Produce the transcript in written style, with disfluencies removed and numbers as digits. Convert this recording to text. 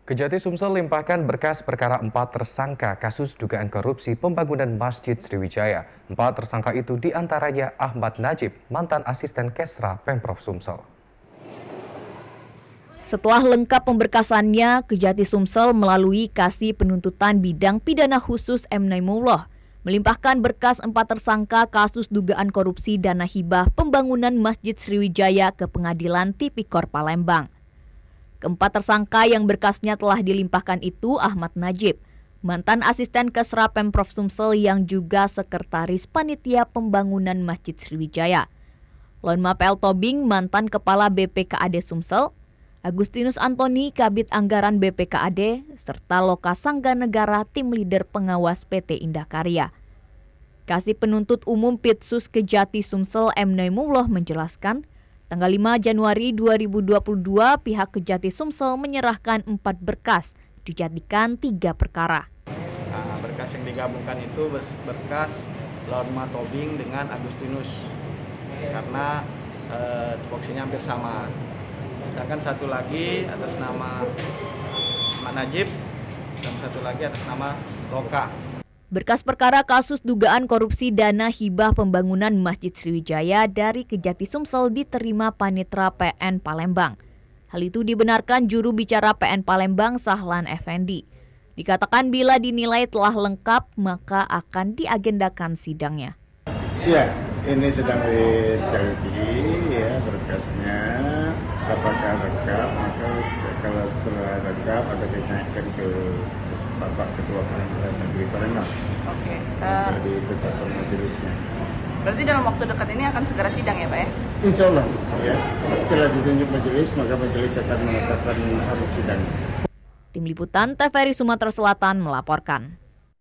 Kejati Sumsel limpahkan berkas perkara 4 tersangka kasus dugaan korupsi pembangunan Masjid Sriwijaya. 4 tersangka itu diantaranya Ahmad Najib, mantan asisten Kesra Pemprov Sumsel. Setelah lengkap pemberkasannya, Kejati Sumsel melalui Kasih Penuntutan Bidang Pidana Khusus M. Naimullah melimpahkan berkas 4 tersangka kasus dugaan korupsi dana hibah pembangunan Masjid Sriwijaya ke Pengadilan Tipikor Palembang. Keempat tersangka yang berkasnya telah dilimpahkan itu Ahmad Najib, mantan asisten Kesra Pemprov Sumsel yang juga sekretaris panitia pembangunan Masjid Sriwijaya. Lonma PL Tobing, mantan kepala BPKAD Sumsel, Agustinus Antoni, Kabid Anggaran BPKAD, serta Loka Sangga Negara, tim leader pengawas PT Indah Karya. Kasih Penuntut Umum Pitsus Kejati Sumsel M. Naimullah menjelaskan, tanggal 5 Januari 2022, pihak Kejati Sumsel menyerahkan 4 berkas, dijadikan 3 perkara. Berkas yang digabungkan itu berkas Lonma Tobing dengan Agustinus, karena tupoksinya hampir sama. Sedangkan satu lagi atas nama Ahmad Najib dan satu lagi atas nama Loka. Berkas perkara kasus dugaan korupsi dana hibah pembangunan Masjid Sriwijaya dari Kejati Sumsel diterima Panitra PN Palembang. Hal itu dibenarkan juru bicara PN Palembang Sahlan Effendi. Dikatakan bila dinilai telah lengkap maka akan diagendakan sidangnya. Ya, ini sedang diteliti ya berkasnya, apakah lengkap, maka kalau setelah lengkap akan dinaikkan ke Bapak Ketua Pengadilan Negeri Palembang. Oke. Jadi ditetapkan majelisnya. Berarti dalam waktu dekat ini akan segera sidang ya Pak ya? Insya Allah ya. Setelah ditunjuk majelis, maka majelis akan menetapkan hari sidang. Tim Liputan TVRI Sumatera Selatan melaporkan.